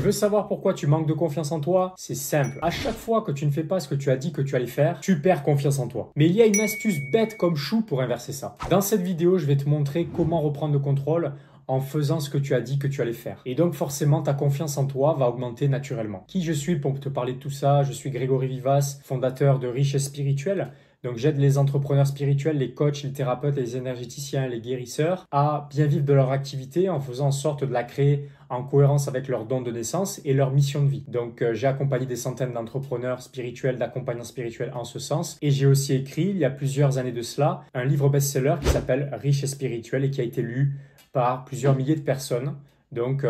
veux savoir pourquoi tu manques de confiance en toi? C'est simple. À chaque fois que tu ne fais pas ce que tu as dit que tu allais faire, tu perds confiance en toi. Mais il y a une astuce bête comme chou pour inverser ça. Dans cette vidéo, je vais te montrer comment reprendre le contrôle en faisant ce que tu as dit que tu allais faire. Et donc forcément, ta confiance en toi va augmenter naturellement. Qui je suis pour te parler de tout ça? Je suis Grégory Vivas, fondateur de Riche et Spirituel. Donc j'aide les entrepreneurs spirituels, les coachs, les thérapeutes, les énergéticiens, les guérisseurs à bien vivre de leur activité en faisant en sorte de la créer en cohérence avec leur don de naissance et leur mission de vie. Donc j'ai accompagné des centaines d'entrepreneurs spirituels, d'accompagnants spirituels en ce sens. Et j'ai aussi écrit, il y a plusieurs années de cela, un livre best-seller qui s'appelle Riche et Spirituel et qui a été lu par plusieurs milliers de personnes. Donc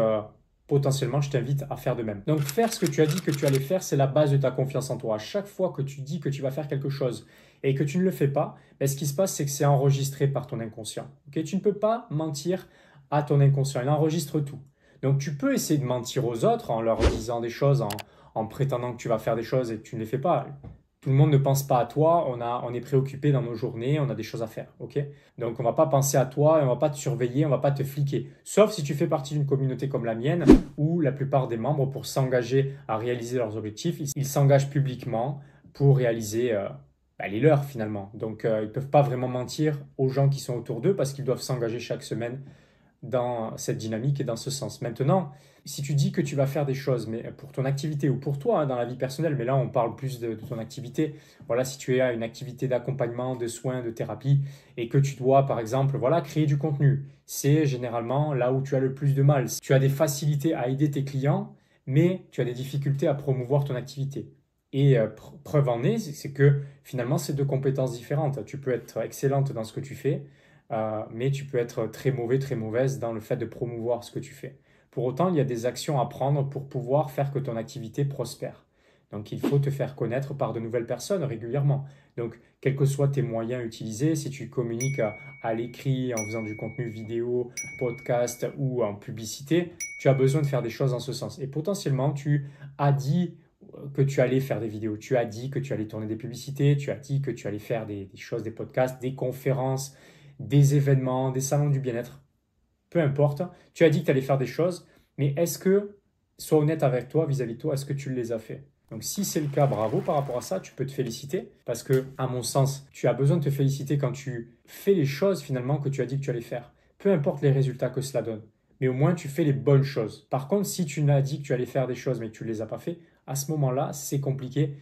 potentiellement, je t'invite à faire de même. Donc, faire ce que tu as dit que tu allais faire, c'est la base de ta confiance en toi. À chaque fois que tu dis que tu vas faire quelque chose et que tu ne le fais pas, ben, ce qui se passe, c'est que c'est enregistré par ton inconscient. Okay? Tu ne peux pas mentir à ton inconscient. Il enregistre tout. Donc, tu peux essayer de mentir aux autres en leur disant des choses, en prétendant que tu vas faire des choses et que tu ne les fais pas. Tout le monde ne pense pas à toi, on est préoccupé dans nos journées, on a des choses à faire, ok? Donc on ne va pas penser à toi, on ne va pas te surveiller, on ne va pas te fliquer. Sauf si tu fais partie d'une communauté comme la mienne, où la plupart des membres, pour s'engager à réaliser leurs objectifs, ils s'engagent publiquement pour réaliser les leurs finalement. Donc ils ne peuvent pas vraiment mentir aux gens qui sont autour d'eux parce qu'ils doivent s'engager chaque semaine dans cette dynamique et dans ce sens. Maintenant, si tu dis que tu vas faire des choses, mais pour ton activité ou pour toi, dans la vie personnelle, mais là on parle plus de ton activité, voilà, si tu as une activité d'accompagnement, de soins, de thérapie, et que tu dois par exemple voilà, créer du contenu, c'est généralement là où tu as le plus de mal. Tu as des facilités à aider tes clients, mais tu as des difficultés à promouvoir ton activité. Et preuve en est, c'est que finalement c'est deux compétences différentes. Tu peux être excellente dans ce que tu fais, mais tu peux être très mauvais, très mauvaise dans le fait de promouvoir ce que tu fais. Pour autant, il y a des actions à prendre pour pouvoir faire que ton activité prospère. Donc, il faut te faire connaître par de nouvelles personnes régulièrement. Donc, quels que soient tes moyens utilisés, si tu communiques à l'écrit, en faisant du contenu vidéo, podcast ou en publicité, tu as besoin de faire des choses en ce sens. Et potentiellement, tu as dit que tu allais faire des vidéos, tu as dit que tu allais tourner des publicités, tu as dit que tu allais faire des choses, des podcasts, des conférences, des événements, des salons du bien-être, peu importe. Tu as dit que tu allais faire des choses, mais est-ce que, sois honnête avec toi, vis-à-vis de toi, est-ce que tu les as fait? Donc si c'est le cas, bravo par rapport à ça, tu peux te féliciter parce que, à mon sens, tu as besoin de te féliciter quand tu fais les choses finalement que tu as dit que tu allais faire. Peu importe les résultats que cela donne, mais au moins tu fais les bonnes choses. Par contre, si tu n'as dit que tu allais faire des choses mais que tu ne les as pas fait, à ce moment-là, c'est compliqué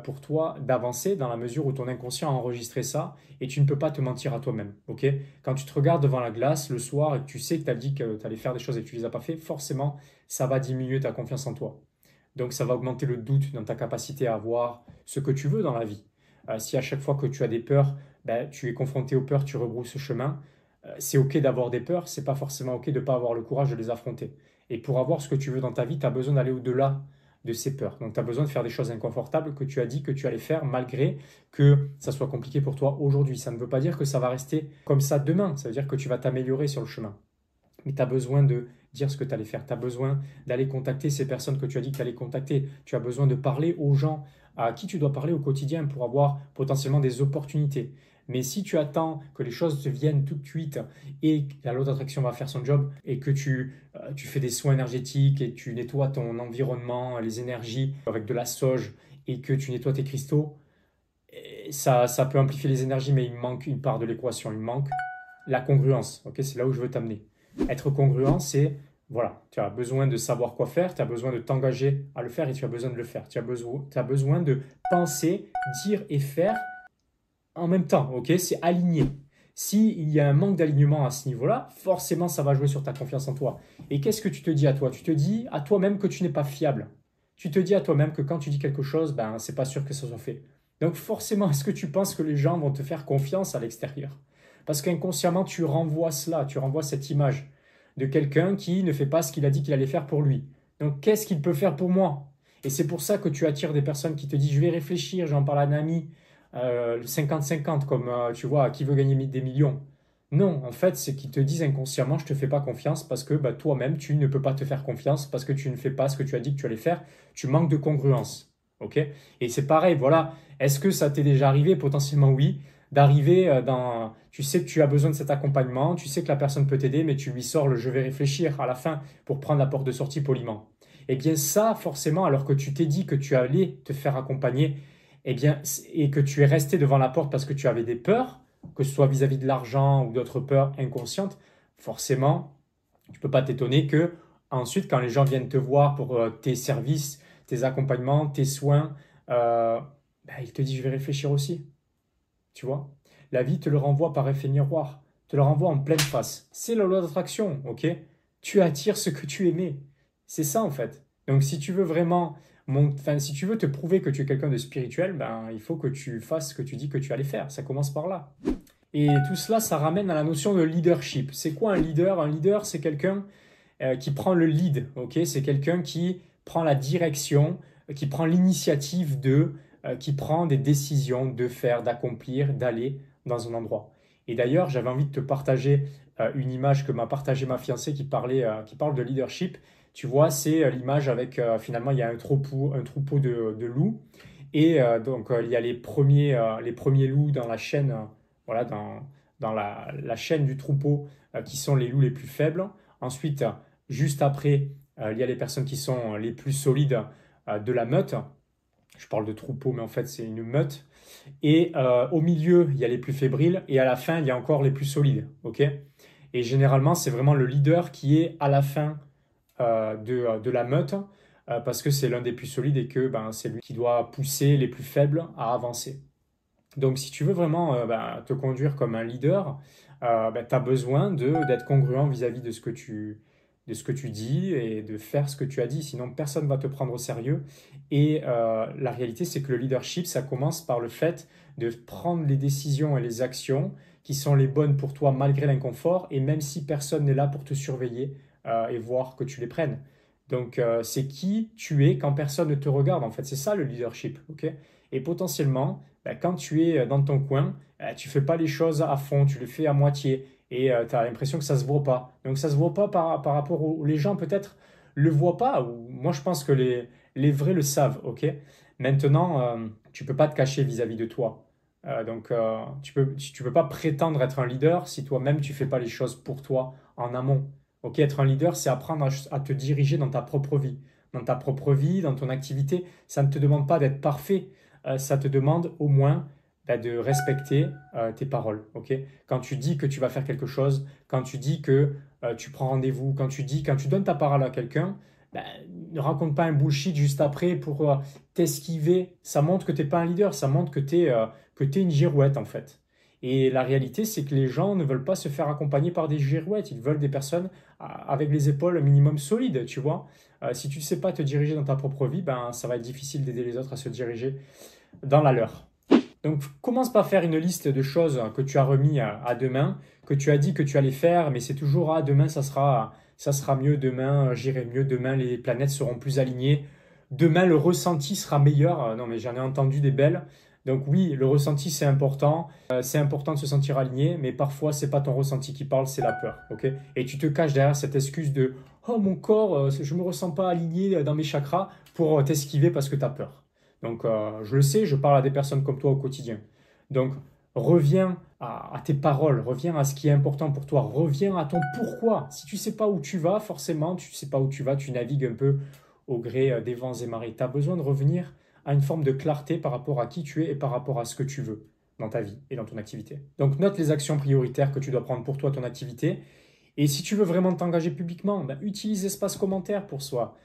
pour toi d'avancer dans la mesure où ton inconscient a enregistré ça et tu ne peux pas te mentir à toi-même. Okay? Quand tu te regardes devant la glace le soir et que tu sais que tu as dit que tu allais faire des choses et que tu ne les as pas fait, forcément, ça va diminuer ta confiance en toi. Donc ça va augmenter le doute dans ta capacité à avoir ce que tu veux dans la vie. Si à chaque fois que tu as des peurs, tu es confronté aux peurs, tu rebrousses chemin, c'est ok d'avoir des peurs, c'est pas forcément ok de ne pas avoir le courage de les affronter. Et pour avoir ce que tu veux dans ta vie, tu as besoin d'aller au-delà de ces peurs. Donc tu as besoin de faire des choses inconfortables que tu as dit que tu allais faire malgré que ça soit compliqué pour toi aujourd'hui. Ça ne veut pas dire que ça va rester comme ça demain, ça veut dire que tu vas t'améliorer sur le chemin. Mais tu as besoin de dire ce que tu allais faire. Tu as besoin d'aller contacter ces personnes que tu as dit que tu allais contacter. Tu as besoin de parler aux gens à qui tu dois parler au quotidien pour avoir potentiellement des opportunités. Mais si tu attends que les choses te viennent tout de suite et que la loi d'attraction va faire son job et que tu fais des soins énergétiques et tu nettoies ton environnement, les énergies avec de la sauge et que tu nettoies tes cristaux, ça peut amplifier les énergies, mais il manque une part de l'équation. Il manque la congruence. Okay, c'est là où je veux t'amener. Être congruent, c'est, voilà, tu as besoin de savoir quoi faire, tu as besoin de t'engager à le faire et tu as besoin de le faire. Tu as besoin de penser, dire et faire en même temps, ok? C'est aligné. S'il y a un manque d'alignement à ce niveau-là, forcément, ça va jouer sur ta confiance en toi. Et qu'est-ce que tu te dis à toi? Tu te dis à toi-même que tu n'es pas fiable. Tu te dis à toi-même que quand tu dis quelque chose, c'est pas sûr que ça soit fait. Donc forcément, est-ce que tu penses que les gens vont te faire confiance à l'extérieur? Parce qu'inconsciemment, tu renvoies cela, tu renvoies cette image de quelqu'un qui ne fait pas ce qu'il a dit qu'il allait faire pour lui. Donc qu'est-ce qu'il peut faire pour moi? Et c'est pour ça que tu attires des personnes qui te disent, je vais réfléchir, j'en parle à un ami, 50-50, comme tu vois, qui veut gagner des millions. Non, en fait, c'est qu'ils te disent inconsciemment, je te fais pas confiance parce que toi-même, tu ne peux pas te faire confiance parce que tu ne fais pas ce que tu as dit que tu allais faire. Tu manques de congruence. Ok? Et c'est pareil, voilà. Est-ce que ça t'est déjà arrivé? Potentiellement oui. D'arriver dans... Tu sais que tu as besoin de cet accompagnement, tu sais que la personne peut t'aider, mais tu lui sors le « je vais réfléchir » à la fin pour prendre la porte de sortie poliment. Eh bien ça, forcément, alors que tu t'es dit que tu allais te faire accompagner, eh bien, et que tu es resté devant la porte parce que tu avais des peurs, que ce soit vis-à-vis de l'argent ou d'autres peurs inconscientes, forcément, tu ne peux pas t'étonner que ensuite, quand les gens viennent te voir pour tes services, tes accompagnements, tes soins, ils te disent je vais réfléchir aussi. Tu vois? La vie te le renvoie par effet miroir, te le renvoie en pleine face. C'est la loi d'attraction, ok? Tu attires ce que tu aimais. C'est ça en fait. Donc si tu veux vraiment, si tu veux te prouver que tu es quelqu'un de spirituel, ben, il faut que tu fasses ce que tu dis que tu allais faire. Ça commence par là. Et tout cela, ça ramène à la notion de leadership. C'est quoi un leader? Un leader, c'est quelqu'un qui prend le lead, ok? C'est quelqu'un qui prend la direction, qui prend l'initiative qui prend des décisions de faire, d'accomplir, d'aller dans un endroit. Et d'ailleurs, j'avais envie de te partager une image que m'a partagée ma fiancée qui parle de leadership. Tu vois, c'est l'image avec, finalement, il y a un troupeau de loups. Et donc, il y a les premiers loups dans la chaîne, voilà, dans la chaîne du troupeau, qui sont les loups les plus faibles. Ensuite, juste après, il y a les personnes qui sont les plus solides de la meute. Je parle de troupeau, mais en fait, c'est une meute. Et au milieu, il y a les plus fébriles. Et à la fin, il y a encore les plus solides. Ok? Et généralement, c'est vraiment le leader qui est à la fin de la meute parce que c'est l'un des plus solides et que c'est lui qui doit pousser les plus faibles à avancer. Donc, si tu veux vraiment te conduire comme un leader, tu as besoin d'être congruent vis-à-vis de ce que tu dis et de faire ce que tu as dit. Sinon, personne ne va te prendre au sérieux. Et la réalité, c'est que le leadership, ça commence par le fait de prendre les décisions et les actions qui sont les bonnes pour toi malgré l'inconfort et même si personne n'est là pour te surveiller et voir que tu les prennes. Donc, c'est qui tu es quand personne ne te regarde. En fait, c'est ça le leadership. Ok? Et potentiellement, quand tu es dans ton coin, tu ne fais pas les choses à fond, tu les fais à moitié et tu as l'impression que ça ne se voit pas. Donc ça ne se voit pas par rapport aux les gens peut-être le voient pas. Ou, moi je pense que les vrais le savent. Ok. Maintenant, tu ne peux pas te cacher vis-à-vis de toi. Tu peux pas prétendre être un leader si toi-même tu ne fais pas les choses pour toi en amont. Ok, être un leader, c'est apprendre à te diriger dans ta propre vie. Dans ta propre vie, dans ton activité, ça ne te demande pas d'être parfait. Ça te demande au moins de respecter tes paroles. Ok. Quand tu dis que tu vas faire quelque chose, quand tu dis que tu prends rendez-vous, quand tu donnes ta parole à quelqu'un, ne raconte pas un bullshit juste après pour t'esquiver. Ça montre que tu n'es pas un leader, ça montre que tu es une girouette en fait. Et la réalité, c'est que les gens ne veulent pas se faire accompagner par des girouettes. Ils veulent des personnes avec les épaules un minimum solides, tu vois. Si tu ne sais pas te diriger dans ta propre vie, ça va être difficile d'aider les autres à se diriger dans la leur. Donc, commence par faire une liste de choses que tu as remis à demain, que tu as dit que tu allais faire, mais c'est toujours demain, ça sera mieux, demain, j'irai mieux, demain, les planètes seront plus alignées, demain, le ressenti sera meilleur. Non, mais j'en ai entendu des belles. Donc oui, le ressenti, c'est important. C'est important de se sentir aligné, mais parfois, c'est pas ton ressenti qui parle, c'est la peur. Ok? Et tu te caches derrière cette excuse de « Oh, mon corps, je me ressens pas aligné dans mes chakras » pour t'esquiver parce que tu as peur. Donc, je le sais, je parle à des personnes comme toi au quotidien. Donc, reviens à tes paroles, reviens à ce qui est important pour toi, reviens à ton pourquoi. Si tu ne sais pas où tu vas, forcément, tu ne sais pas où tu vas, tu navigues un peu au gré des vents et marées. Tu as besoin de revenir à une forme de clarté par rapport à qui tu es et par rapport à ce que tu veux dans ta vie et dans ton activité. Donc, note les actions prioritaires que tu dois prendre pour toi, ton activité. Et si tu veux vraiment t'engager publiquement, utilise l'espace commentaire pour soi.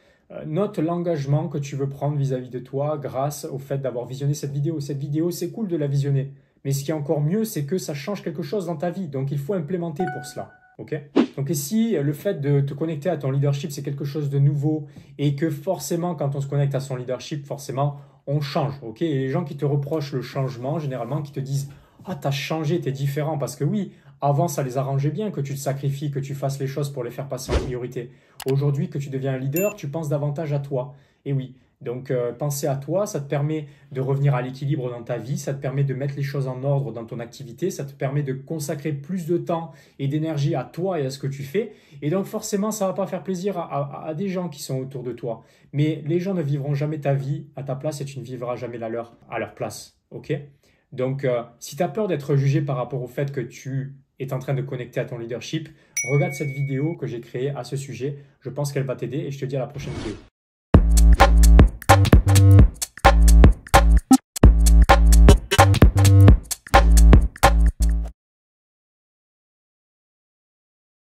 Note l'engagement que tu veux prendre vis-à-vis de toi grâce au fait d'avoir visionné cette vidéo. Cette vidéo, c'est cool de la visionner. Mais ce qui est encore mieux, c'est que ça change quelque chose dans ta vie. Donc, il faut implémenter pour cela. Okay. Donc, et si le fait de te connecter à ton leadership, c'est quelque chose de nouveau et que forcément, quand on se connecte à son leadership, forcément, on change. Okay. Et les gens qui te reprochent le changement, généralement, qui te disent « Ah, t'as changé, t'es différent. » Parce que oui, avant, ça les arrangeait bien que tu te sacrifies, que tu fasses les choses pour les faire passer en priorité. Aujourd'hui, que tu deviens un leader, tu penses davantage à toi. Et oui, donc penser à toi, ça te permet de revenir à l'équilibre dans ta vie, ça te permet de mettre les choses en ordre dans ton activité, ça te permet de consacrer plus de temps et d'énergie à toi et à ce que tu fais. Et donc forcément, ça ne va pas faire plaisir à des gens qui sont autour de toi. Mais les gens ne vivront jamais ta vie à ta place et tu ne vivras jamais la leur à leur place. Ok? Donc, si tu as peur d'être jugé par rapport au fait que tu es en train de connecter à ton leadership, regarde cette vidéo que j'ai créée à ce sujet. Je pense qu'elle va t'aider et je te dis à la prochaine vidéo.